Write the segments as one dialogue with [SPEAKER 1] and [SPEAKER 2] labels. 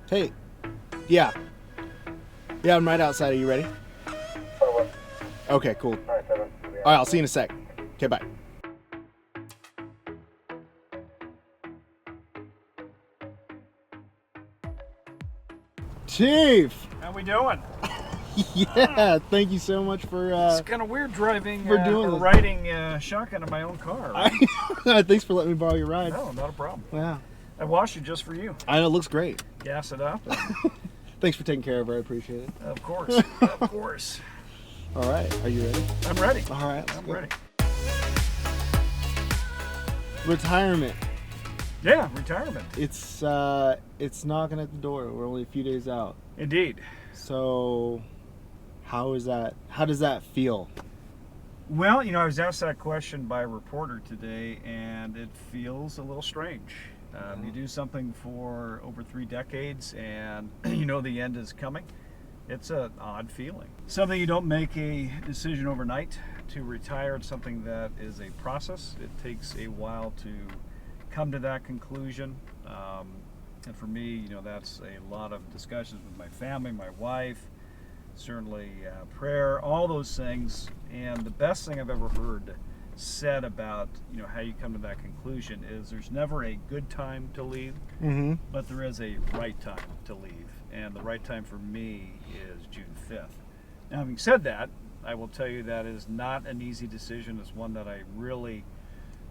[SPEAKER 1] Hey. Yeah. Yeah, I'm right outside. Are you ready? Okay, cool. All right, I'll see you in a sec. Okay, bye. Chief!
[SPEAKER 2] How we doing?
[SPEAKER 1] Yeah, thank you so much for
[SPEAKER 2] It's kind of weird driving
[SPEAKER 1] for doing this.
[SPEAKER 2] riding shotgun in my own car. Right?
[SPEAKER 1] Thanks for letting me borrow your ride.
[SPEAKER 2] No, not a problem.
[SPEAKER 1] Yeah.
[SPEAKER 2] I washed it just for you.
[SPEAKER 1] I know, it looks great.
[SPEAKER 2] Gas it up.
[SPEAKER 1] Thanks for taking care of her. I appreciate it.
[SPEAKER 2] Of course. Of course.
[SPEAKER 1] All right, are you ready?
[SPEAKER 2] I'm ready.
[SPEAKER 1] All right,
[SPEAKER 2] I'm ready.
[SPEAKER 1] Retirement.
[SPEAKER 2] Yeah, retirement.
[SPEAKER 1] It's knocking at the door. We're only a few days out.
[SPEAKER 2] Indeed.
[SPEAKER 1] So, how is that? How does that feel?
[SPEAKER 2] Well, you know, I was asked that question by a reporter today, and it feels a little strange. You do something for over 3 decades, and you know the end is coming. It's an odd feeling. Something you don't make a decision overnight to retire. It's something that is a process. It takes a while to come to that conclusion. And for me, you know, that's a lot of discussions with my family, my wife, certainly prayer, all those things. And the best thing I've ever heard said about, you know, how you come to that conclusion is there's never a good time to leave, but there is a right time to leave. And the right time for me is June 5th. Now, having said that, I will tell you that is not an easy decision. It's one that I really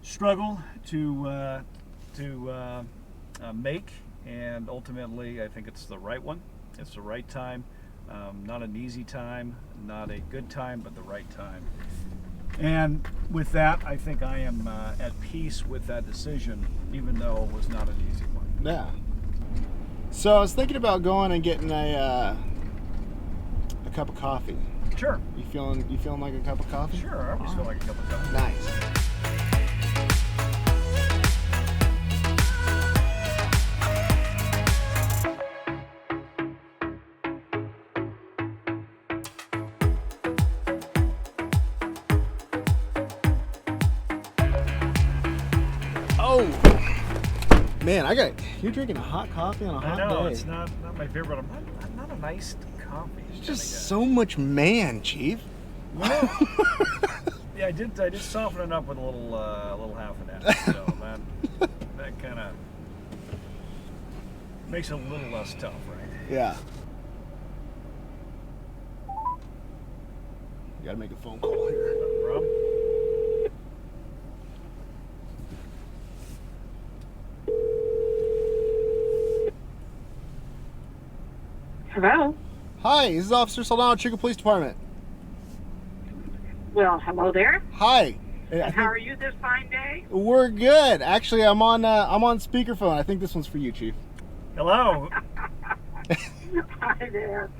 [SPEAKER 2] struggle to make, and ultimately I think it's the right one. It's the right time. Not an easy time, not a good time, but the right time. And with that, I think I am at peace with that decision, even though it was not an easy one.
[SPEAKER 1] Yeah. So I was thinking about going and getting a cup of coffee.
[SPEAKER 2] Sure.
[SPEAKER 1] You feeling like a cup of coffee?
[SPEAKER 2] Sure, I always feel like a cup of coffee.
[SPEAKER 1] Nice. Oh man, you're drinking a hot coffee on a hot day.
[SPEAKER 2] I know, it's not my favorite, but I'm not a nice coffee.
[SPEAKER 1] It's just so much man, Chief.
[SPEAKER 2] Well, yeah, I did soften it up with a little half an hour, so that kind of makes it a little less tough, right?
[SPEAKER 1] Yeah. You gotta make a phone call here.
[SPEAKER 2] No problem.
[SPEAKER 3] Hello.
[SPEAKER 1] Hi, this is Officer Saldano, Chico Police Department.
[SPEAKER 3] Well, hello there.
[SPEAKER 1] Hi.
[SPEAKER 3] And how are you this fine day?
[SPEAKER 1] We're good. Actually, I'm on speakerphone. I think this one's for you, Chief.
[SPEAKER 2] Hello.
[SPEAKER 3] Hi there.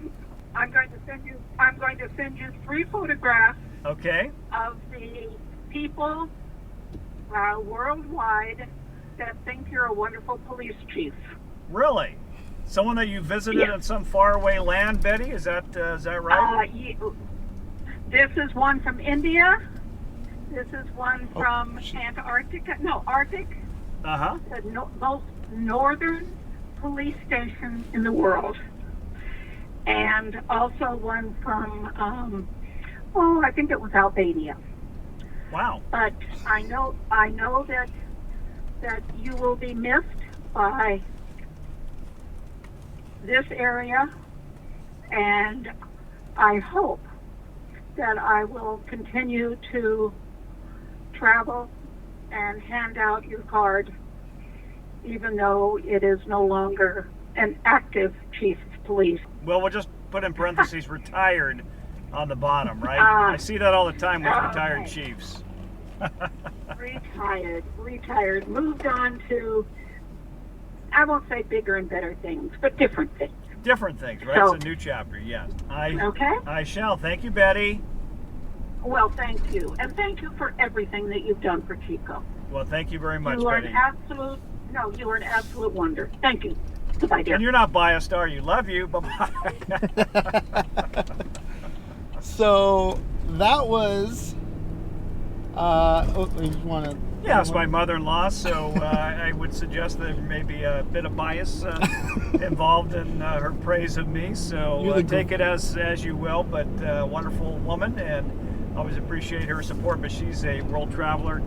[SPEAKER 3] I'm going to send you 3 photographs
[SPEAKER 2] Okay.
[SPEAKER 3] of the people worldwide that think you're a wonderful police chief.
[SPEAKER 2] Really? Someone that you visited in some faraway land, Betty? Is that right?
[SPEAKER 3] This is one from India. This is one from Antarctica. No, Arctic.
[SPEAKER 2] Uh-huh.
[SPEAKER 3] The most northern police station in the world. And also one from, I think it was Albania.
[SPEAKER 2] Wow.
[SPEAKER 3] But I know that you will be missed by this area, and I hope that I will continue to travel and hand out your card, even though it is no longer an active chief of police.
[SPEAKER 2] Well, we'll just put in parentheses retired on the bottom, right? I see that all the time with retired chiefs.
[SPEAKER 3] Retired, moved on to, I won't say bigger and better things, but different things.
[SPEAKER 2] Different things, right?
[SPEAKER 3] So,
[SPEAKER 2] it's a new chapter, yes.
[SPEAKER 3] Okay?
[SPEAKER 2] I shall. Thank you, Betty.
[SPEAKER 3] Well, thank you. And thank you for everything that you've done for Chico.
[SPEAKER 2] Well, thank you very much,
[SPEAKER 3] You are
[SPEAKER 2] Betty.
[SPEAKER 3] you are an absolute wonder. Thank you. Goodbye, dear.
[SPEAKER 2] And you're not biased, are you? Love you. Bye-bye.
[SPEAKER 1] So that was. You want to
[SPEAKER 2] Yeah, it's my mother-in-law, so I would suggest there may be a bit of bias involved in her praise of me. So take it as you will, but wonderful woman, and always appreciate her support. But she's a world traveler,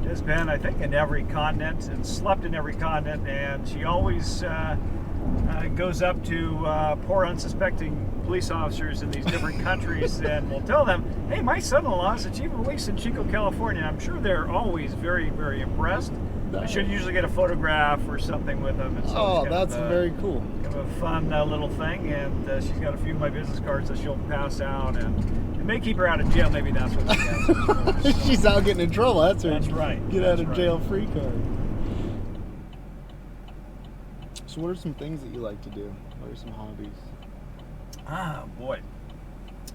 [SPEAKER 2] has been, I think, in every continent and slept in every continent, and she always goes up to poor unsuspecting police officers in these different countries and will tell them, hey, my son-in-law is the chief of police in Chico, California. I'm sure they're always very, very impressed. I should usually get a photograph or something with them.
[SPEAKER 1] That's very cool.
[SPEAKER 2] Kind of a fun little thing, and she's got a few of my business cards that she'll pass out, and it may keep her out of jail. Maybe that's what she has.
[SPEAKER 1] She's out getting in trouble. That's
[SPEAKER 2] right.
[SPEAKER 1] Get out of jail free card. So what are some things that you like to do? What are some hobbies?
[SPEAKER 2] Ah, boy.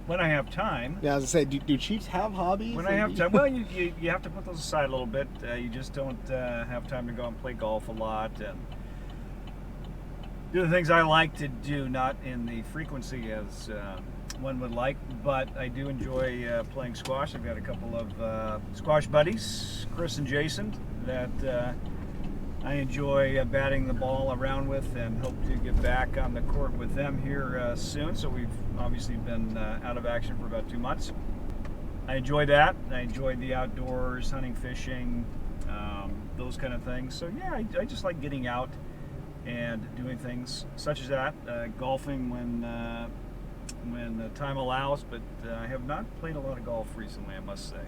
[SPEAKER 2] When I have time.
[SPEAKER 1] Yeah, as I say, do Chiefs have hobbies?
[SPEAKER 2] When I have time, well, you have to put those aside a little bit. You just don't have time to go and play golf a lot and do the things I like to do, not in the frequency as one would like, but I do enjoy playing squash. I've got a couple of squash buddies, Chris and Jason, that I enjoy batting the ball around with, and hope to get back on the court with them here soon. So we've obviously been out of action for about 2 months. I enjoy that. I enjoy the outdoors, hunting, fishing, those kind of things. So yeah, I just like getting out and doing things such as that. Golfing when the time allows, but I have not played a lot of golf recently, I must say.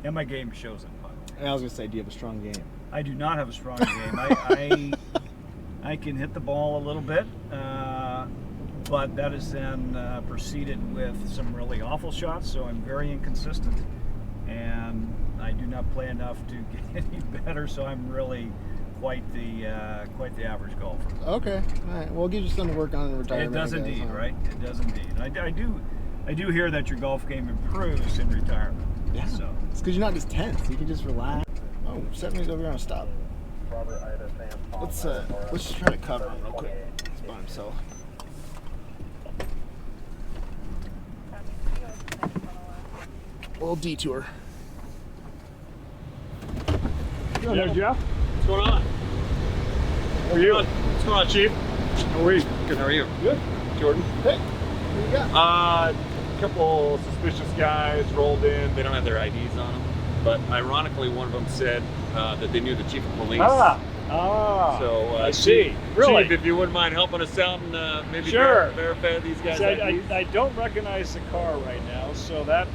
[SPEAKER 2] And my game shows it, by the way.
[SPEAKER 1] I was going to say, do you have a strong game?
[SPEAKER 2] I do not have a strong game. I can hit the ball a little bit, but that is then preceded with some really awful shots, so I'm very inconsistent, and I do not play enough to get any better, so I'm really quite the average golfer.
[SPEAKER 1] Okay, all right. Well, we'll get you something to work on in retirement.
[SPEAKER 2] It does indeed, right? It does indeed. I do hear that your golf game improves in retirement.
[SPEAKER 1] Yeah,
[SPEAKER 2] so
[SPEAKER 1] it's because you're not just tense. You can just relax. Oh, 70's over here on a stop. Let's just try to cover him real quick. He's by himself. A little detour.
[SPEAKER 4] Yeah, Jeff?
[SPEAKER 5] What's going on?
[SPEAKER 4] How are you?
[SPEAKER 5] What's going on, Chief?
[SPEAKER 4] How are you?
[SPEAKER 5] Good, how are you?
[SPEAKER 4] Good. Jordan?
[SPEAKER 1] Hey, what you got?
[SPEAKER 4] A couple suspicious guys rolled in.
[SPEAKER 5] They don't have their IDs on them, but ironically, one of them said that they knew the chief of police. So,
[SPEAKER 4] I see. Really?
[SPEAKER 5] Chief, if you wouldn't mind helping us out and maybe
[SPEAKER 4] Sure.
[SPEAKER 5] verify these guys'
[SPEAKER 4] See,
[SPEAKER 5] IDs.
[SPEAKER 4] I don't recognize the car right now, so that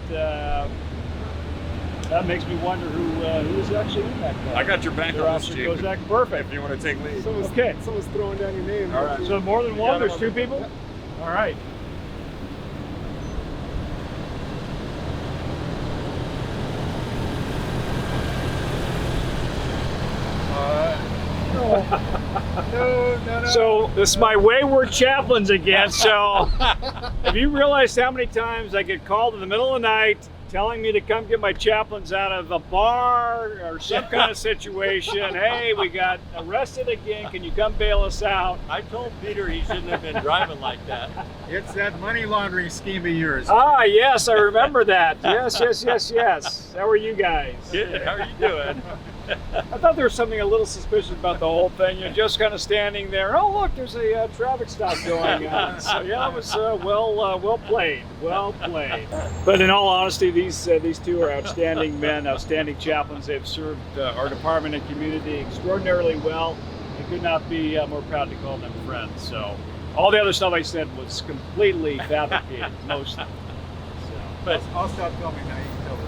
[SPEAKER 4] makes me wonder who is actually in that car.
[SPEAKER 5] I got your back
[SPEAKER 4] Your
[SPEAKER 5] on this,
[SPEAKER 4] officer
[SPEAKER 5] Chief.
[SPEAKER 4] Kozak, perfect.
[SPEAKER 5] If you want to take lead.
[SPEAKER 4] Okay.
[SPEAKER 1] Someone's throwing down your name.
[SPEAKER 4] All right. So more than one? There's two people? All right.
[SPEAKER 1] No.
[SPEAKER 4] So this is my wayward chaplains again. So have you realized how many times I get called in the middle of the night telling me to come get my chaplains out of a bar or some kind of situation? Hey, we got arrested again. Can you come bail us out?
[SPEAKER 5] I told Peter he shouldn't have been driving like that.
[SPEAKER 6] It's that money laundering scheme of yours.
[SPEAKER 4] Ah, yes, I remember that. Yes. How are you guys?
[SPEAKER 5] Good. How are you doing?
[SPEAKER 4] I thought there was something a little suspicious about the whole thing. You're just kind of standing there. Oh, look, there's a traffic stop going on. So yeah, it was well played. But in all honesty, these two are outstanding men, outstanding chaplains. They've served our department and community extraordinarily well. I could not be more proud to call them friends. So all the other stuff I said was completely fabricated, mostly.
[SPEAKER 5] But
[SPEAKER 6] I'll stop filming now. You can tell them.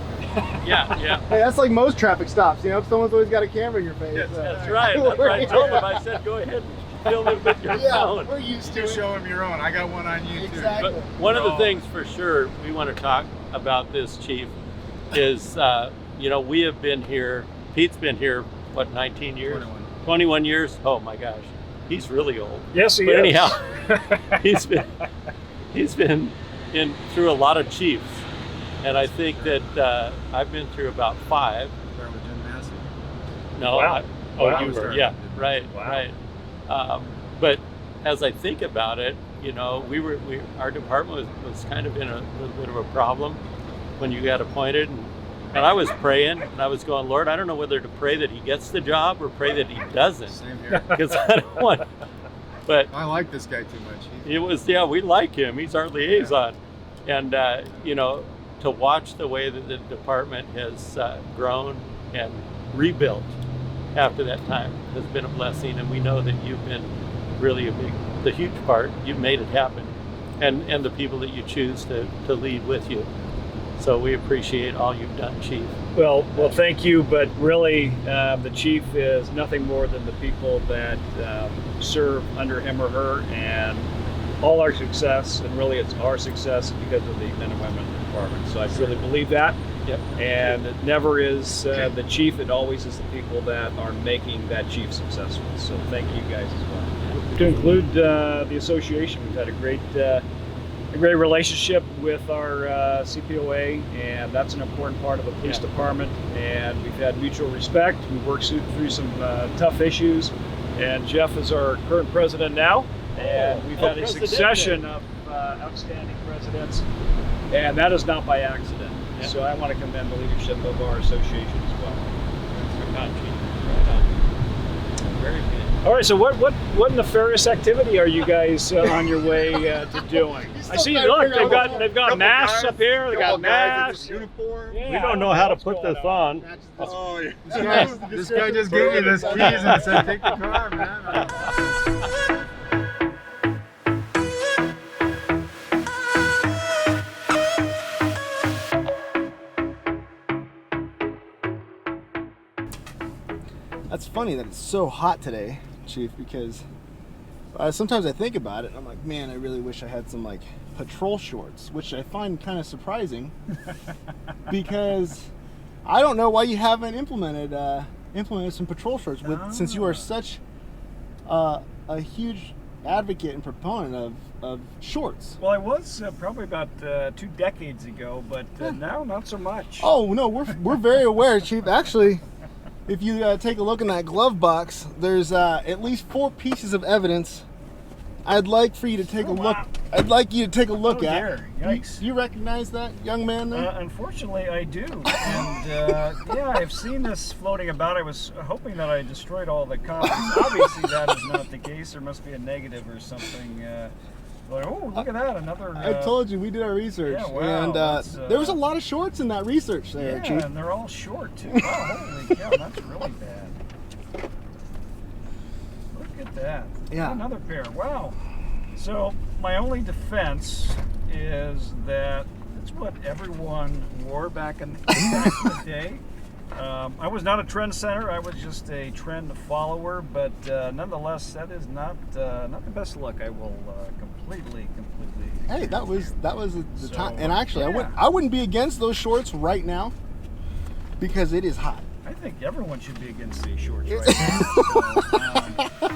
[SPEAKER 5] yeah.
[SPEAKER 1] Hey, that's like most traffic stops. You know, someone's always got a camera in your face.
[SPEAKER 6] Yes,
[SPEAKER 5] That's right. That's what I told him. I said, go ahead and film it with your phone.
[SPEAKER 1] We're used to
[SPEAKER 6] You
[SPEAKER 1] it.
[SPEAKER 6] show them your own. I got one on you
[SPEAKER 1] Exactly.
[SPEAKER 5] But one of the things for sure we want to talk about this, Chief, is we have been here. Pete's been here, what, 19 years? 21 years. Oh my gosh, he's really old.
[SPEAKER 4] Yes, he
[SPEAKER 5] But
[SPEAKER 4] is.
[SPEAKER 5] anyhow, he's been in through a lot of chiefs, and I think that I've been through about 5.
[SPEAKER 6] Start with Jim Massey.
[SPEAKER 5] No,
[SPEAKER 4] Wow. Wow.
[SPEAKER 5] you were,
[SPEAKER 6] Started.
[SPEAKER 5] yeah, right,
[SPEAKER 4] Wow.
[SPEAKER 5] right. But as I think about it, our department was kind of in a little bit of a problem when you got appointed, and And I was praying, and I was going, Lord, I don't know whether to pray that he gets the job or pray that he doesn't,
[SPEAKER 6] Same here.
[SPEAKER 5] because I don't want. But
[SPEAKER 6] I like this guy too much.
[SPEAKER 5] it was, yeah, we like him. He's our liaison, and you know, to watch the way that the department has grown and rebuilt after that time has been a blessing. And we know that you've been really the huge part. You've made it happen, and the people that you choose to lead with you. So we appreciate all you've done, Chief.
[SPEAKER 4] Well, thank you. But really, the chief is nothing more than the people that serve under him or her, and all our success, and really it's our success because of the men and women in the department. So I really believe that.
[SPEAKER 5] Yep.
[SPEAKER 4] And it never is the chief, it always is the people that are making that chief successful. So thank you guys as well. To include the association, we've had a great relationship with our CPOA, and that's an important part of the police department. And we've had mutual respect. We've worked through some tough issues. And Jeff is our current president now, and we've had a succession of outstanding presidents, and that is not by accident. Yeah. So I want to commend the leadership of our association as well.
[SPEAKER 5] Right on. Very good.
[SPEAKER 4] All right, so what nefarious activity are you guys on your way to doing? I see. Look, they've got masks up here. They got masks.
[SPEAKER 6] Uniform.
[SPEAKER 4] Yeah,
[SPEAKER 5] We don't know how to put this on.
[SPEAKER 6] Oh, yeah. This guy just gave me this keys and said, "Take the car, man."
[SPEAKER 1] That's funny that it's so hot today, Chief, because sometimes I think about it and I'm like, man, I really wish I had some like patrol shorts, which I find kind of surprising because I don't know why you haven't implemented some patrol shorts since you are such a huge advocate and proponent of shorts.
[SPEAKER 2] Well, I was probably about 2 decades ago, but now not so much.
[SPEAKER 1] Oh no, we're very aware, Chief. Actually, if you take a look in that glove box, there's at least 4 pieces of evidence I'd like for you to take a look. I'd like you to take a look at.
[SPEAKER 2] Dear. Yikes.
[SPEAKER 1] You recognize that young man there?
[SPEAKER 2] Unfortunately, I do. And yeah, I've seen this floating about. I was hoping that I destroyed all the copies. Obviously, that is not the case. There must be a negative or something. But, oh, look at that. Another.
[SPEAKER 1] I told you, we did our research.
[SPEAKER 2] Yeah, wow,
[SPEAKER 1] and there was a lot of shorts in that research there,
[SPEAKER 2] yeah,
[SPEAKER 1] Chief.
[SPEAKER 2] and they're all short, too. Wow, holy cow, that's really bad. Look at that.
[SPEAKER 1] Yeah.
[SPEAKER 2] Another pair. Wow. So, my only defense is that that's what everyone wore back in the day. I was not a trendsetter. I was just a trend follower, but nonetheless, that is not the best look. I will completely.
[SPEAKER 1] Hey, that was the time. And actually,
[SPEAKER 2] yeah.
[SPEAKER 1] I wouldn't be against those shorts right now because it is hot.
[SPEAKER 2] I think everyone should be against these shorts right now. So,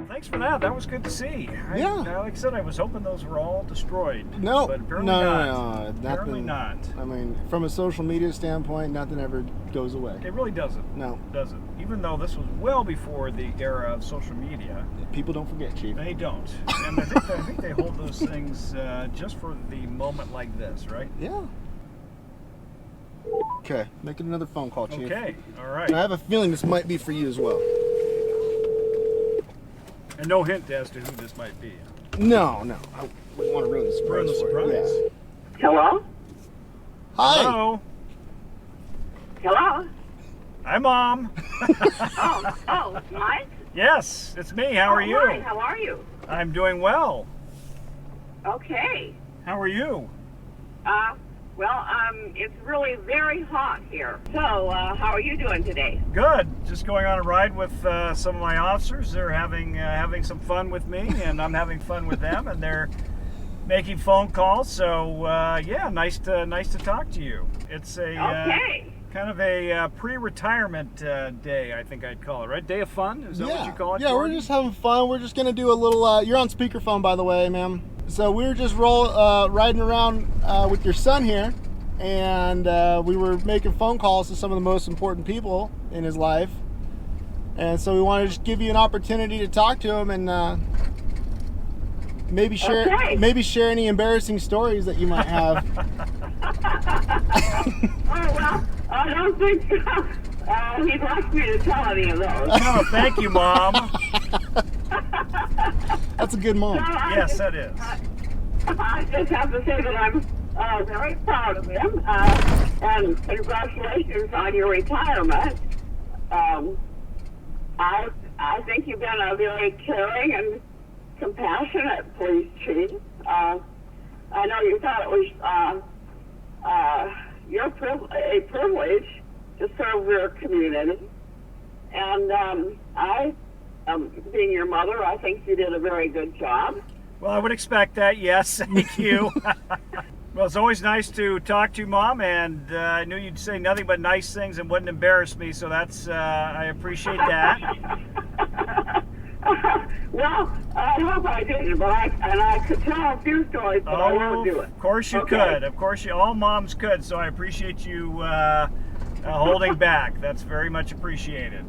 [SPEAKER 2] thanks for that. That was good to see.
[SPEAKER 1] Yeah.
[SPEAKER 2] Like I said, I was hoping those were all destroyed.
[SPEAKER 1] No,
[SPEAKER 2] but apparently
[SPEAKER 1] no,
[SPEAKER 2] Apparently not.
[SPEAKER 1] I mean, from a social media standpoint, nothing ever goes away.
[SPEAKER 2] It really doesn't.
[SPEAKER 1] No.
[SPEAKER 2] It doesn't. Even though this was well before the era of social media.
[SPEAKER 1] People don't forget, Chief.
[SPEAKER 2] They don't. And I think they hold those things just for the moment like this, right?
[SPEAKER 1] Yeah. Okay, making another phone call, Chief.
[SPEAKER 2] Okay, all right.
[SPEAKER 1] And I have a feeling this might be for you as well.
[SPEAKER 2] And no hint as to who this might be.
[SPEAKER 1] No. I wouldn't want to ruin the surprise.
[SPEAKER 2] Ruin the
[SPEAKER 1] for you.
[SPEAKER 2] surprise.
[SPEAKER 1] Yeah.
[SPEAKER 3] Hello?
[SPEAKER 1] Hi.
[SPEAKER 2] Hello.
[SPEAKER 3] Hello?
[SPEAKER 2] Hi, Mom.
[SPEAKER 3] Oh, Mike?
[SPEAKER 2] Yes, it's me. How are you?
[SPEAKER 3] Hi, how are you?
[SPEAKER 2] I'm doing well.
[SPEAKER 3] Okay.
[SPEAKER 2] How are you?
[SPEAKER 3] Well, it's really very hot here. So, how are you doing today?
[SPEAKER 2] Good. Just going on a ride with some of my officers. They're having some fun with me, and I'm having fun with them, and they're making phone calls. So, yeah, nice to talk to you. It's a kind of a pre-retirement day, I think I'd call it, right? Day of fun? Is that what you call it?
[SPEAKER 1] Yeah,
[SPEAKER 2] Jordan?
[SPEAKER 1] we're just having fun. We're just gonna do a little. You're on speakerphone, by the way, ma'am. So we were just riding around with your son here, and we were making phone calls to some of the most important people in his life. And so we wanted to just give you an opportunity to talk to him and maybe share
[SPEAKER 3] Okay.
[SPEAKER 1] maybe share any embarrassing stories that you might have.
[SPEAKER 3] Oh, well, I don't think he'd like me to tell any of those.
[SPEAKER 2] Oh, thank you, Mom.
[SPEAKER 1] That's a good mom.
[SPEAKER 2] Yes, that is.
[SPEAKER 3] I just have to say that I'm very proud of him, and congratulations on your retirement. I think you've been a very caring and compassionate police chief. I know you thought it was a privilege to serve your community, and being your mother, I think you did a very good job.
[SPEAKER 2] Well, I would expect that, yes. Thank you. Well, it's always nice to talk to you, Mom, and I knew you'd say nothing but nice things and wouldn't embarrass me, so that's, I appreciate that.
[SPEAKER 3] Well, I hope I didn't, but I could tell a few stories, but I won't do it.
[SPEAKER 2] Of course you
[SPEAKER 3] Okay.
[SPEAKER 2] could. Of course, all moms could, so I appreciate you holding back. That's very much appreciated.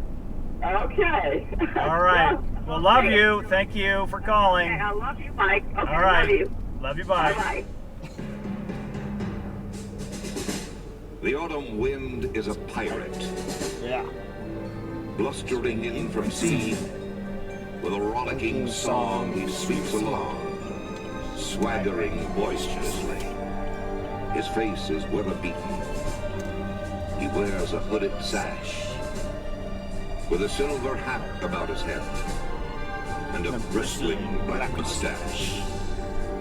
[SPEAKER 3] Okay.
[SPEAKER 2] All right. Well, love you. Thank you for calling.
[SPEAKER 3] Okay, I love you, Mike. Okay,
[SPEAKER 2] All right.
[SPEAKER 3] love you.
[SPEAKER 2] Love you. Bye.
[SPEAKER 3] Bye-bye.
[SPEAKER 7] The autumn wind is a pirate,
[SPEAKER 1] Yeah.
[SPEAKER 7] blustering in from sea. With a rollicking song he sweeps along, swaggering boisterously. His face is weather-beaten. He wears a hooded sash, with a silver hat about his head, and a bristling black mustache.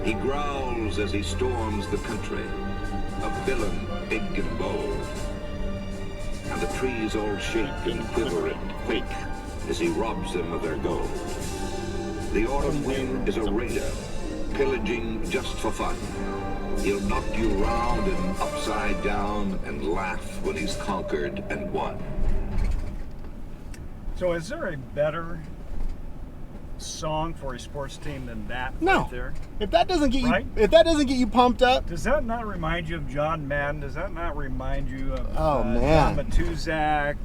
[SPEAKER 7] He growls as he storms the country, a villain big and bold. And the trees all shake and quiver and quake as he robs them of their gold. The autumn wind is a raider, pillaging just for fun. He'll knock you round and upside down and laugh when he's conquered and won.
[SPEAKER 2] So, is there a better song for a sports team than that
[SPEAKER 1] No.
[SPEAKER 2] right there?
[SPEAKER 1] If that doesn't get
[SPEAKER 2] Right?
[SPEAKER 1] you, if that doesn't get you pumped up,
[SPEAKER 2] Does that not remind you of John Madden? Does that not remind you of
[SPEAKER 1] Oh, man.
[SPEAKER 2] John Matuzak,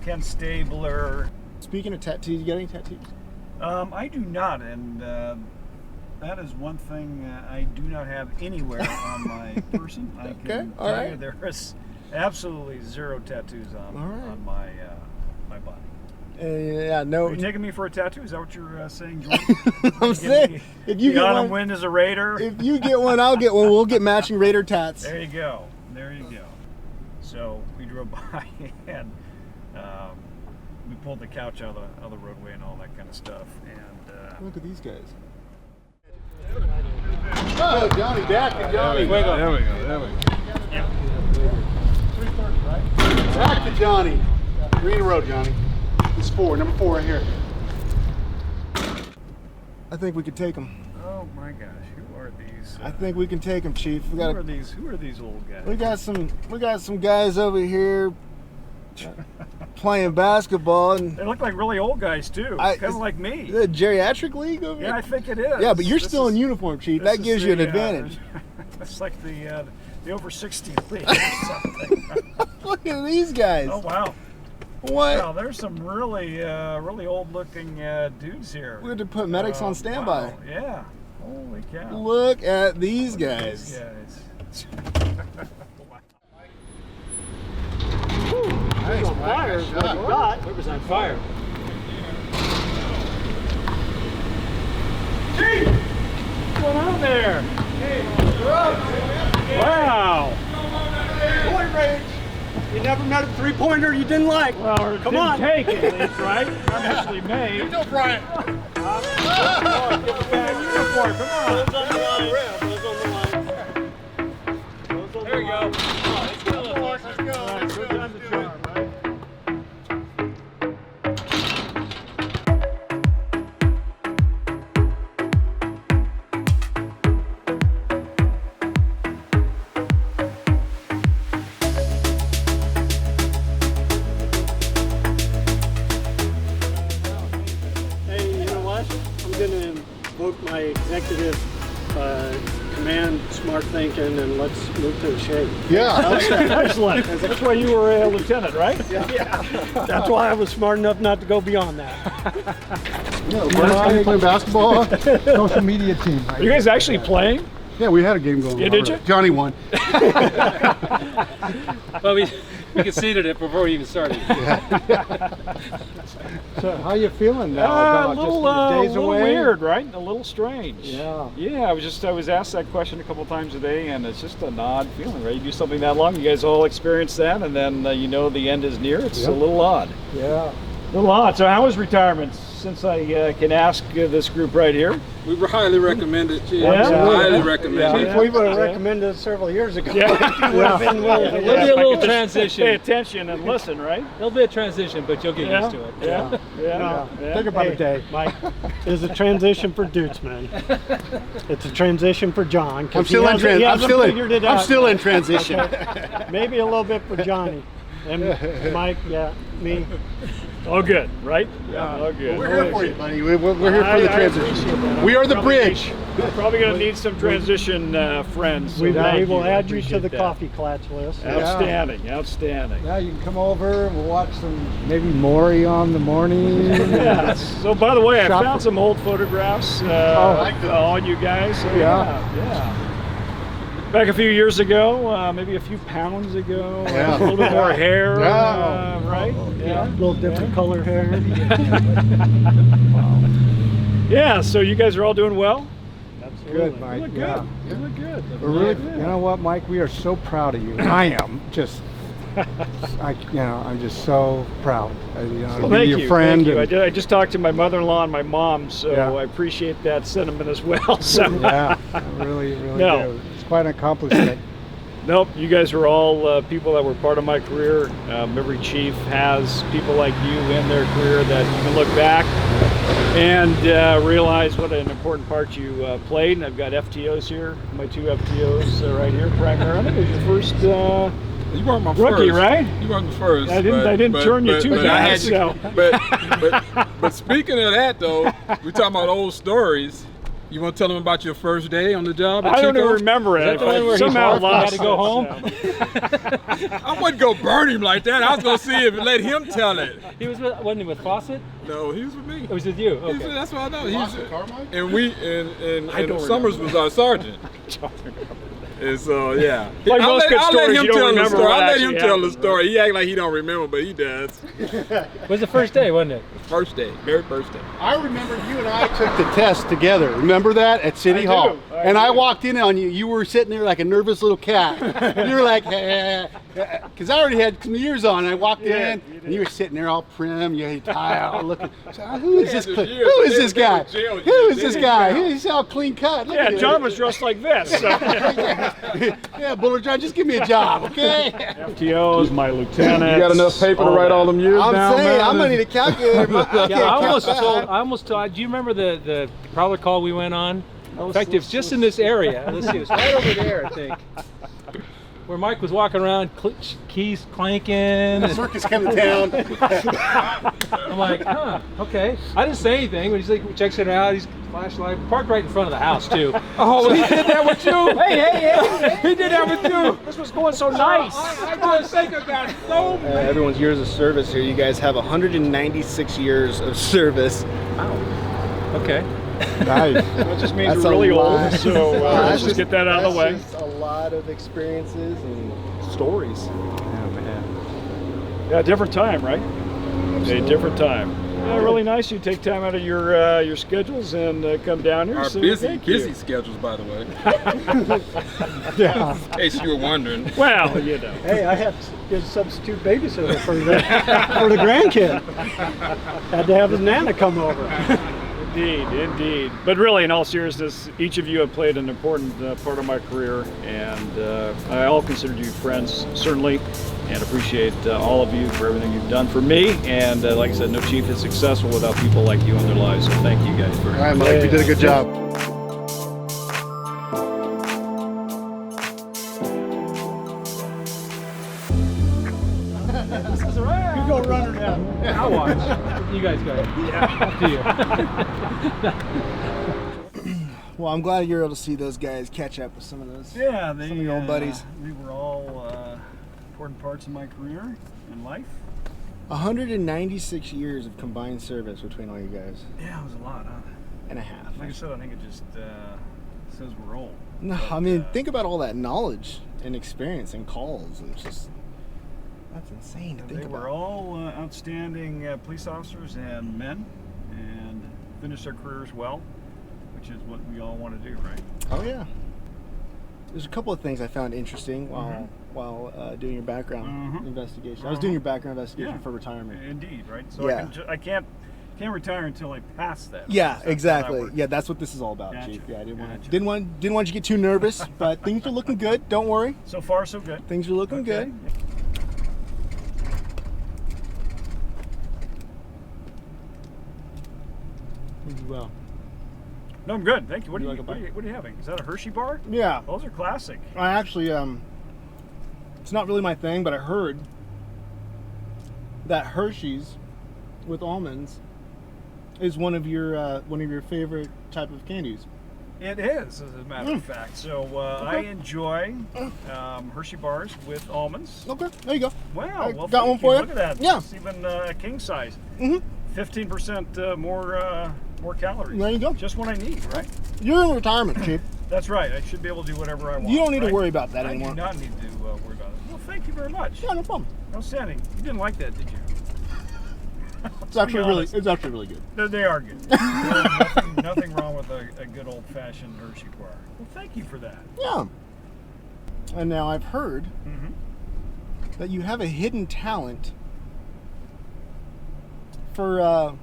[SPEAKER 2] Ken Stabler?
[SPEAKER 1] speaking of tattoos, you got any tattoos?
[SPEAKER 2] I do not, and that is one thing I do not have anywhere on my person. I can
[SPEAKER 1] Okay, all
[SPEAKER 2] tell
[SPEAKER 1] right.
[SPEAKER 2] you there is absolutely zero tattoos on
[SPEAKER 1] All right.
[SPEAKER 2] on my my body.
[SPEAKER 1] Yeah, no.
[SPEAKER 2] Are you taking me for a tattoo? Is that what you're saying, Jordan?
[SPEAKER 1] I'm saying, if you
[SPEAKER 2] the
[SPEAKER 1] get
[SPEAKER 2] autumn
[SPEAKER 1] one,
[SPEAKER 2] wind is a Raider.
[SPEAKER 1] if you get one, I'll get one. We'll get matching Raider tats.
[SPEAKER 2] There you go. There you go. So we drove by and we pulled the couch out of the roadway and all that kind of stuff. And
[SPEAKER 1] Look at these guys. Oh, Johnny, back to Johnny.
[SPEAKER 6] There we go. There we go.
[SPEAKER 1] Back to Johnny. Green Road, Johnny. It's number 4 right here. I think we could take them.
[SPEAKER 2] oh my gosh, who are these?
[SPEAKER 1] I think we can take them, Chief.
[SPEAKER 2] Who are these old guys?
[SPEAKER 1] We got some guys over here playing basketball, and
[SPEAKER 2] They look like really old guys too, kind of like me.
[SPEAKER 1] the geriatric league over
[SPEAKER 2] Yeah, I
[SPEAKER 1] here.
[SPEAKER 2] think it is.
[SPEAKER 1] Yeah, but you're
[SPEAKER 2] This
[SPEAKER 1] still
[SPEAKER 2] is-
[SPEAKER 1] in uniform, Chief.
[SPEAKER 2] this
[SPEAKER 1] That
[SPEAKER 2] is
[SPEAKER 1] gives you an
[SPEAKER 2] the,
[SPEAKER 1] advantage.
[SPEAKER 2] It's like the over 60 league or something.
[SPEAKER 1] Look at these guys.
[SPEAKER 2] Oh wow.
[SPEAKER 1] What?
[SPEAKER 2] Wow, there's some really old looking dudes here.
[SPEAKER 1] We had to put medics on standby.
[SPEAKER 2] Wow, yeah. Holy cow.
[SPEAKER 1] Look at these
[SPEAKER 2] These
[SPEAKER 1] guys.
[SPEAKER 2] guys.
[SPEAKER 1] Nice, on fire.
[SPEAKER 4] It was on fire. What's going on there? Wow. You never met a three-pointer you didn't like.
[SPEAKER 2] Well,
[SPEAKER 4] Come on.
[SPEAKER 2] take it, at least, right? Not actually made.
[SPEAKER 1] Go, Brian.
[SPEAKER 2] Uniform, come on.
[SPEAKER 4] There you go. Hey, you know what? I'm going to invoke my executive
[SPEAKER 8] man, smart thinking, and let's move to the shade.
[SPEAKER 1] Yeah.
[SPEAKER 4] Excellent. That's why you were a lieutenant, right?
[SPEAKER 8] Yeah. That's why I was smart enough not to go beyond that.
[SPEAKER 6] Yeah, playing basketball. Social media team.
[SPEAKER 4] Are you guys actually playing?
[SPEAKER 6] Yeah, we had a game going on.
[SPEAKER 4] Yeah, did you?
[SPEAKER 6] Johnny won.
[SPEAKER 9] Well, we conceded it before we even started.
[SPEAKER 6] So how you feeling now?
[SPEAKER 4] A little,
[SPEAKER 6] days
[SPEAKER 4] little
[SPEAKER 6] away?
[SPEAKER 4] weird, right? A little strange.
[SPEAKER 6] Yeah.
[SPEAKER 4] Yeah, I was asked that question a couple times a day, and it's just an odd feeling, right? You do something that long, you guys all experience that, and then you know the end is near. It's a little odd.
[SPEAKER 6] Yeah.
[SPEAKER 4] A little odd. So how was retirement? Since I can ask this group right here.
[SPEAKER 10] We highly recommend it, Chief.
[SPEAKER 4] Yeah.
[SPEAKER 10] Highly recommend it.
[SPEAKER 8] Chief, we would have recommended it several years ago.
[SPEAKER 4] Yeah.
[SPEAKER 9] There'll be a little transition.
[SPEAKER 4] Pay attention and listen, right?
[SPEAKER 9] There'll be a transition, but you'll get used to it.
[SPEAKER 4] Yeah.
[SPEAKER 8] No,
[SPEAKER 6] Think about a day.
[SPEAKER 8] Mike, it's a transition for Dutzman. It's a transition for John.
[SPEAKER 1] I'm still in transition. I'm still in transition.
[SPEAKER 8] Okay. Maybe a little bit for Johnny. And Mike, me.
[SPEAKER 4] All good, right? Yeah. All good.
[SPEAKER 1] We're here for you, buddy. We're here for the transition. We are the bridge.
[SPEAKER 4] We're probably going to need some transition friends. So
[SPEAKER 8] We
[SPEAKER 4] thank
[SPEAKER 8] will
[SPEAKER 4] you. I
[SPEAKER 8] add you to
[SPEAKER 4] appreciate
[SPEAKER 8] the
[SPEAKER 4] that.
[SPEAKER 8] coffee clutch list.
[SPEAKER 4] Outstanding, outstanding.
[SPEAKER 6] Now you can come over and we'll watch some maybe Maury on the morning.
[SPEAKER 4] Yeah. So by the way, I
[SPEAKER 6] Shop-
[SPEAKER 4] found some old photographs on you guys. So, yeah. Back a few years ago, maybe a few pounds ago, a little bit more hair, right?
[SPEAKER 8] Yeah, a little different color hair.
[SPEAKER 4] Yeah, so you guys are all doing well?
[SPEAKER 8] Absolutely.
[SPEAKER 6] Good, Mike.
[SPEAKER 4] You look good.
[SPEAKER 6] Yeah.
[SPEAKER 4] You look good.
[SPEAKER 6] We're really, you know what, Mike? We are so proud of you. I am just, I'm just so proud. To
[SPEAKER 4] Well,
[SPEAKER 6] be
[SPEAKER 4] thank
[SPEAKER 6] your
[SPEAKER 4] you.
[SPEAKER 6] friend.
[SPEAKER 4] Thank you.
[SPEAKER 6] and-
[SPEAKER 4] I just talked to my mother-in-law and my mom, so
[SPEAKER 6] Yeah.
[SPEAKER 4] I appreciate that sentiment as well. So.
[SPEAKER 6] Yeah, I really
[SPEAKER 4] No.
[SPEAKER 6] do. It's quite an accomplishment.
[SPEAKER 4] Nope, you guys are all people that were part of my career. Every chief has people like you in their career that you can look back and realize what an important part you played. And I've got FTOs here, my two FTOs right here. Frank Merriman is your first
[SPEAKER 10] You weren't my
[SPEAKER 4] rookie,
[SPEAKER 10] first.
[SPEAKER 4] right?
[SPEAKER 10] You weren't the first.
[SPEAKER 4] I didn't turn you too
[SPEAKER 10] but
[SPEAKER 4] bad.
[SPEAKER 10] I had
[SPEAKER 4] So.
[SPEAKER 10] But speaking of that though, we're talking about old stories. You want to tell them about your first day on the job at
[SPEAKER 4] I don't
[SPEAKER 10] Chico?
[SPEAKER 4] even remember it.
[SPEAKER 9] Is that the one where he
[SPEAKER 4] Somehow
[SPEAKER 9] had to
[SPEAKER 4] lost
[SPEAKER 9] go
[SPEAKER 4] it,
[SPEAKER 9] home?
[SPEAKER 4] so.
[SPEAKER 10] I wouldn't go burn him like that. I was gonna see if let him tell it.
[SPEAKER 9] He wasn't he with Fawcett?
[SPEAKER 10] No, he was with me.
[SPEAKER 9] It was with you. Okay.
[SPEAKER 10] That's what I know.
[SPEAKER 4] I
[SPEAKER 10] And
[SPEAKER 4] don't
[SPEAKER 10] Summers was our sergeant. And so yeah,
[SPEAKER 4] Like most good stories, you don't remember what
[SPEAKER 10] I'll let
[SPEAKER 4] actually
[SPEAKER 10] him tell the
[SPEAKER 4] happened,
[SPEAKER 10] story. He act like he don't remember, but he does.
[SPEAKER 9] It was the first day, wasn't it?
[SPEAKER 10] First day, very first day.
[SPEAKER 1] I remember you and I took the test together. Remember that at City Hall? And I walked in on you. You were sitting there like a nervous little cat. You were like, because I already had some years on. I walked in, and you were sitting there all prim. You had your tie out, looking. So, who is this? Who is this guy? Who is this guy? He's all clean cut. Look at
[SPEAKER 4] John was dressed like this. So.
[SPEAKER 1] Yeah, Bullard John, just give me a job, okay?
[SPEAKER 4] FTOs, my lieutenant.
[SPEAKER 10] You got enough paper to write all them years
[SPEAKER 1] I'm
[SPEAKER 10] down,
[SPEAKER 1] saying,
[SPEAKER 10] man?
[SPEAKER 1] I'm gonna need a calculator.
[SPEAKER 9] Yeah, I almost told. Do you remember the prowler call we went on? In fact, it's just in this area. Let's see, it's right over there, I think. Where Mike was walking around, keys clanking.
[SPEAKER 1] Circus coming down.
[SPEAKER 9] I'm like, okay. I didn't say anything, but he's like, checks it out. He's flashlight parked right in front of the house too.
[SPEAKER 10] Oh, he did that with you?
[SPEAKER 9] Hey!
[SPEAKER 10] He did that with you?
[SPEAKER 4] This was going so nice.
[SPEAKER 10] I just think about so many.
[SPEAKER 1] Everyone's years of service here. You guys have 196 years of service.
[SPEAKER 9] Okay.
[SPEAKER 6] Nice.
[SPEAKER 4] That just means
[SPEAKER 1] That's
[SPEAKER 4] we're really
[SPEAKER 1] a
[SPEAKER 4] old.
[SPEAKER 1] lot.
[SPEAKER 4] So let's just get that out of the way.
[SPEAKER 1] That's just a lot of experiences and stories.
[SPEAKER 6] Yeah, man.
[SPEAKER 4] Yeah, different time, right? A different time. Yeah, really nice you take time out of your schedules and come down here.
[SPEAKER 10] Our
[SPEAKER 4] So
[SPEAKER 10] busy
[SPEAKER 4] thank you.
[SPEAKER 10] schedules, by the way.
[SPEAKER 6] Yeah.
[SPEAKER 10] In case you were wondering.
[SPEAKER 4] Well, you know.
[SPEAKER 8] Hey, I had to get a substitute babysitter for the grandkid. Had to have his nana come over.
[SPEAKER 4] Indeed. But really, in all seriousness, each of you have played an important part of my career, and I all consider you friends, certainly, and appreciate all of you for everything you've done for me. And like I said, no chief is successful without people like you in their lives. So thank you guys very much.
[SPEAKER 1] All right, Mike, you did a good job.
[SPEAKER 8] You go run her down.
[SPEAKER 9] I'll watch. You guys go. Yeah. Up to you.
[SPEAKER 1] Well, I'm glad you're able to see those guys catch up with some of those.
[SPEAKER 2] Yeah,
[SPEAKER 1] some of your old buddies.
[SPEAKER 2] They were all important parts of my career and life.
[SPEAKER 1] 196 years of combined service between all you guys.
[SPEAKER 2] Yeah, it was a lot, huh?
[SPEAKER 1] And a half.
[SPEAKER 2] Like I said, I think it just says we're old.
[SPEAKER 1] No,
[SPEAKER 2] But,
[SPEAKER 1] I mean, think about all that knowledge and experience and calls. And it's just, that's insane to think
[SPEAKER 2] They
[SPEAKER 1] about.
[SPEAKER 2] were all outstanding police officers and men, and finished their careers well, which is what we all want to do, right?
[SPEAKER 1] Oh yeah. There's a couple of things I found interesting while doing your background investigation. I was doing your background investigation for retirement.
[SPEAKER 2] Indeed, right? So
[SPEAKER 1] Yeah.
[SPEAKER 2] I can't retire until I pass that.
[SPEAKER 1] Yeah,
[SPEAKER 2] That's how that
[SPEAKER 1] exactly.
[SPEAKER 2] works.
[SPEAKER 1] Yeah, that's what this is all about,
[SPEAKER 2] Gotcha.
[SPEAKER 1] Chief. Yeah, I didn't
[SPEAKER 2] Gotcha.
[SPEAKER 1] want you to get too nervous, but things are looking good. Don't worry.
[SPEAKER 2] So far, so good.
[SPEAKER 1] Things are looking good. Well,
[SPEAKER 2] No, I'm good. Thank you. What,
[SPEAKER 1] Would
[SPEAKER 2] are
[SPEAKER 1] you
[SPEAKER 2] you,
[SPEAKER 1] like a
[SPEAKER 2] what are you having? Is that a Hershey bar?
[SPEAKER 1] yeah.
[SPEAKER 2] Those are classic.
[SPEAKER 1] I actually, it's not really my thing, but I heard that Hershey's with almonds is one of your favorite type of candies.
[SPEAKER 2] It is, as a matter of fact. So I enjoy Hershey bars with almonds.
[SPEAKER 1] Okay, there you go.
[SPEAKER 2] Wow,
[SPEAKER 1] I
[SPEAKER 2] well,
[SPEAKER 1] got
[SPEAKER 2] thank
[SPEAKER 1] one for you.
[SPEAKER 2] Look at that.
[SPEAKER 1] Yeah.
[SPEAKER 2] It's even king size.
[SPEAKER 1] 15%
[SPEAKER 2] more calories.
[SPEAKER 1] There you go.
[SPEAKER 2] Just what I need, right?
[SPEAKER 1] You're in retirement, Chief.
[SPEAKER 2] That's right. I should be able to do whatever I want.
[SPEAKER 1] You don't need to
[SPEAKER 2] right?
[SPEAKER 1] worry about that anymore.
[SPEAKER 2] I do not need to worry about it. Well, thank you very much.
[SPEAKER 1] Yeah, no problem.
[SPEAKER 2] Outstanding. You didn't like that, did you?
[SPEAKER 1] It's actually really good.
[SPEAKER 2] They are good. Nothing wrong with a good old-fashioned Hershey bar. Well, thank you for that.
[SPEAKER 1] Yeah. And now I've heard that you have a hidden talent for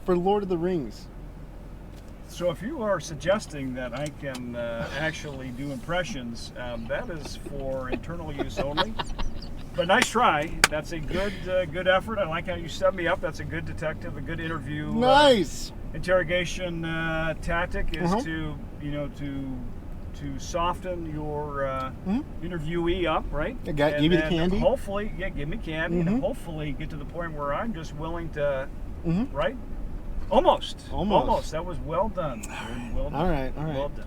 [SPEAKER 1] Lord of the Rings.
[SPEAKER 2] So if you are suggesting that I can actually do impressions, that is for internal use only. But nice try. That's a good effort. I like how you set me up. That's a good detective, a good interview.
[SPEAKER 1] Nice.
[SPEAKER 2] Interrogation tactic is to soften your interviewee up, right?
[SPEAKER 1] Give you the candy.
[SPEAKER 2] Hopefully, give me candy, and hopefully get to the point where I'm just willing to, right? Almost. That was well done. Well done.
[SPEAKER 1] All right.
[SPEAKER 2] Well done.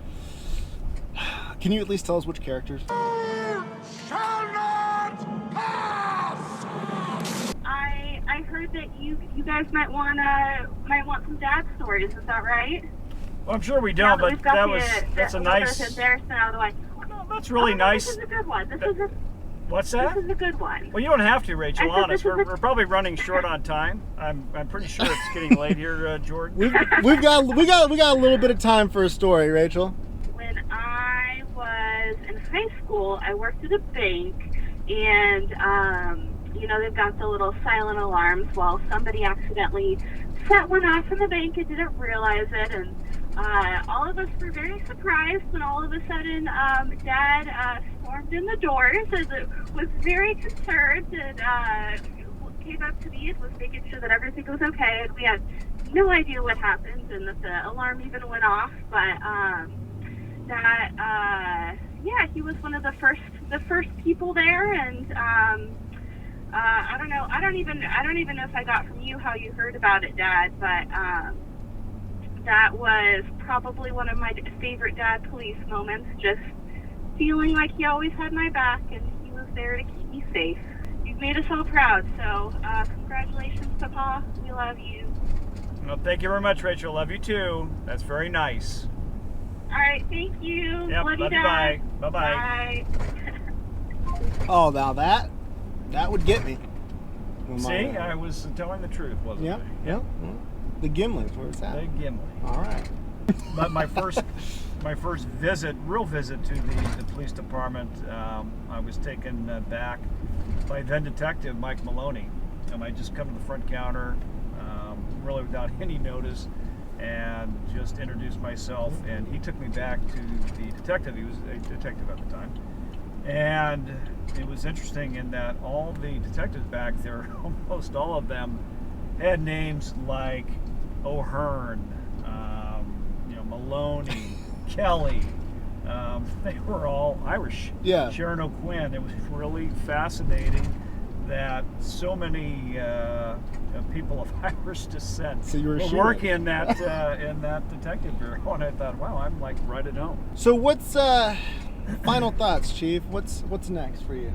[SPEAKER 1] Can you at least tell us which characters?
[SPEAKER 11] I heard that you guys might want some dad stories. Is that right?
[SPEAKER 2] Well, I'm sure we don't, but that's a nice.
[SPEAKER 11] Embarrassment out of the way.
[SPEAKER 2] No, that's really nice.
[SPEAKER 11] This is a good one.
[SPEAKER 2] What's that?
[SPEAKER 11] This is a good one.
[SPEAKER 2] Well, you don't have to, Rachel. Honest, we're probably running short on time. I'm pretty sure it's getting late here, Jordan.
[SPEAKER 1] We've got a little bit of time for a story, Rachel.
[SPEAKER 11] When I was in high school, I worked at a bank, and they've got the little silent alarms. Well, somebody accidentally set one off in the bank and didn't realize it, and all of us were very surprised when all of a sudden Dad stormed in the doors and was very concerned and came up to me and was making sure that everything was okay, and we had no idea what happened and that the alarm even went off, but he was one of the first people there, and I don't know. I don't even know if I got from you how you heard about it, Dad. But that was probably one of my favorite dad police moments. Just feeling like he always had my back and he was there to keep me safe. You've made us all proud. So congratulations, Papa. We love you.
[SPEAKER 2] Well, thank you very much, Rachel. Love you too. That's very nice.
[SPEAKER 11] All right. Thank you.
[SPEAKER 2] Yep,
[SPEAKER 11] love you,
[SPEAKER 2] Dad.
[SPEAKER 11] Dad.
[SPEAKER 2] Bye.
[SPEAKER 11] Bye.
[SPEAKER 1] Oh, now that would get me.
[SPEAKER 2] See, I was telling the truth, wasn't I?
[SPEAKER 1] Yeah. The Gimli's where it's at.
[SPEAKER 2] The Gimli.
[SPEAKER 1] All right.
[SPEAKER 2] But my first real visit to the police department, I was taken back by then Detective Mike Maloney. I just come to the front counter, really without any notice, and just introduced myself. And he took me back to the detective. He was a detective at the time. And it was interesting in that all the detectives back there, almost all of them, had names like O'Hearn, Maloney, Kelly. They were all Irish.
[SPEAKER 1] Yeah.
[SPEAKER 2] Sharon O'Quinn. It was really fascinating that so many people of Irish descent.
[SPEAKER 1] So you were
[SPEAKER 2] working in that detective bureau, and I thought, wow, I'm like right at home.
[SPEAKER 1] So what's final thoughts, Chief? What's next for you?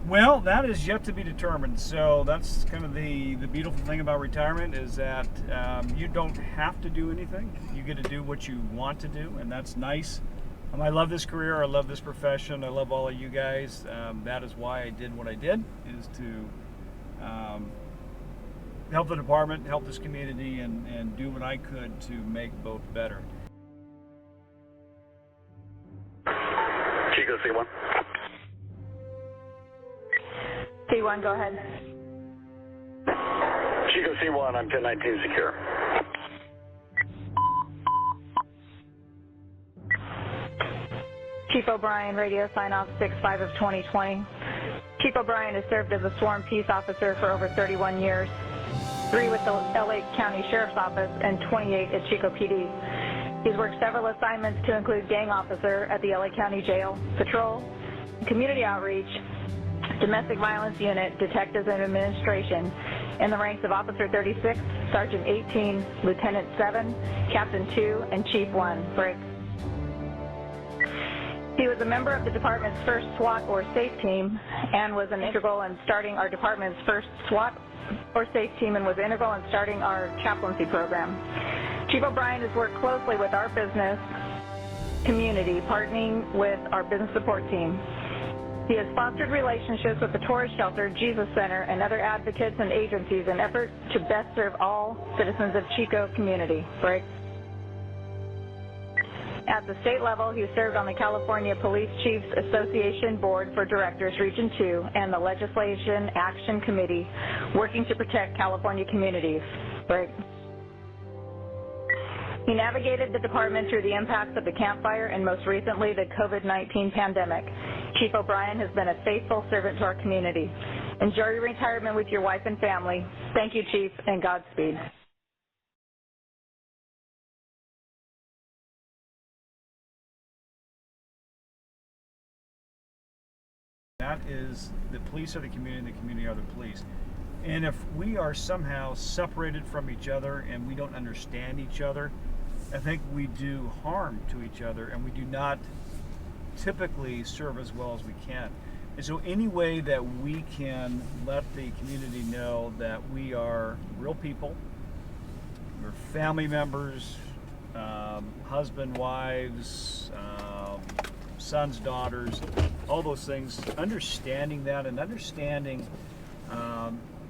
[SPEAKER 2] Well, that is yet to be determined. So that's kind of the beautiful thing about retirement is that you don't have to do anything. You get to do what you want to do, and that's nice. I love this career. I love this profession. I love all of you guys. That is why I did what I did, is to help the department, help this community, and do what I could to make both better.
[SPEAKER 12] Chico, C1.
[SPEAKER 13] C1, go ahead.
[SPEAKER 12] Chico, C1, I'm 1019 secure.
[SPEAKER 13] Chief O'Brien, radio sign-off 6-5 of 2020. Chief O'Brien has served as a sworn peace officer for over 31 years, 3 with the LA County Sheriff's Office and 28 at Chico PD. He's worked several assignments to include gang officer at the LA County Jail, patrol, community outreach, domestic violence unit, detectives and administration, in the ranks of Officer 36, Sergeant 18, Lieutenant 7, Captain 2, and Chief 1. Break. He was a member of the department's first SWAT or SAFE team and was an integral in starting our department's first SWAT or SAFE team and was integral in starting our chaplaincy program. Chief O'Brien has worked closely with our business community, partnering with our business support team. He has fostered relationships with the Tourist Shelter, Jesus Center, and other advocates and agencies in effort to best serve all citizens of Chico community. Break. At the state level, he served on the California Police Chiefs Association Board for Directors, Region 2, and the Legislation Action Committee, working to protect California communities. Break. He navigated the department through the impacts of the Camp Fire and most recently the COVID-19 pandemic. Chief O'Brien has been a faithful servant to our community. Enjoy your retirement with your wife and family. Thank you, Chief, and Godspeed.
[SPEAKER 2] That is, the police are the community are the police. And if we are somehow separated from each other and we don't understand each other, I think we do harm to each other, and we do not typically serve as well as we can. And so any way that we can let the community know that we are real people, we're family members, husband, wives, sons, daughters, all those things, understanding that and understanding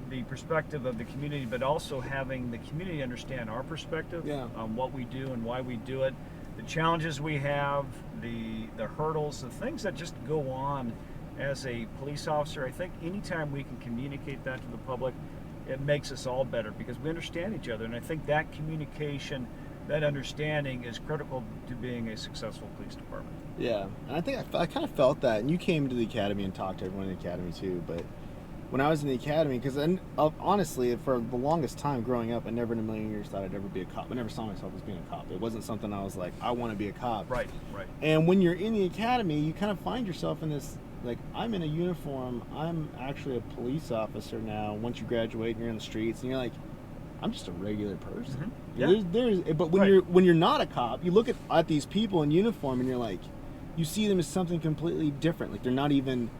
[SPEAKER 2] the perspective of the community, but also having the community understand our perspective on what we do and why we do it, the challenges we have, the hurdles, the things that just go on as a police officer. I think anytime we can communicate that to the public, it makes us all better because we understand each other. And I think that communication, that understanding is critical to being a successful police department.
[SPEAKER 1] Yeah, and I think I kind of felt that, and you came to the academy and talked to everyone in the academy too, but when I was in the academy, because honestly, for the longest time growing up, I never in a million years thought I'd ever be a cop. I never saw myself as being a cop. It wasn't something I was like, I want to be a cop.
[SPEAKER 2] Right.
[SPEAKER 1] And when you're in the academy, you kind of find yourself in this, like, I'm in a uniform, I'm actually a police officer now. Once you graduate and you're in the streets, and you're like, I'm just a regular person. Mm-hmm. Yeah. But when you're not a cop, you look at these people in uniform, and you're like, you see them as something completely different. Like, they're not even...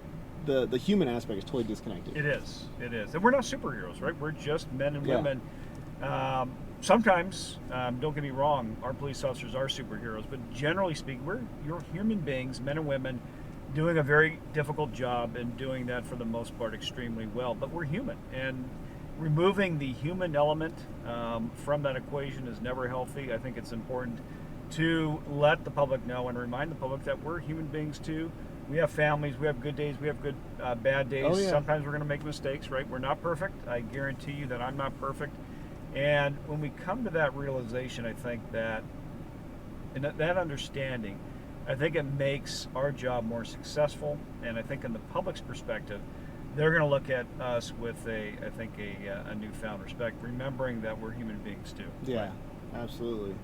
[SPEAKER 1] The human aspect is totally disconnected.
[SPEAKER 2] It is. And we're not superheroes, right? We're just men and women. Sometimes, don't get me wrong, our police officers are superheroes, but generally speaking, you're human beings, men and women, doing a very difficult job and doing that for the most part extremely well. But we're human, and removing the human element from that equation is never healthy. I think it's important to let the public know and remind the public that we're human beings too. We have families, we have good days, we have good bad days.
[SPEAKER 1] Oh, yeah.
[SPEAKER 2] Sometimes we're going to make mistakes, right? We're not perfect. I guarantee you that I'm not perfect. And when we come to that realization, I think that, and that understanding, I think it makes our job more successful. And I think in the public's perspective, they're going to look at us with a newfound respect, remembering that we're human beings too.
[SPEAKER 1] Yeah, absolutely.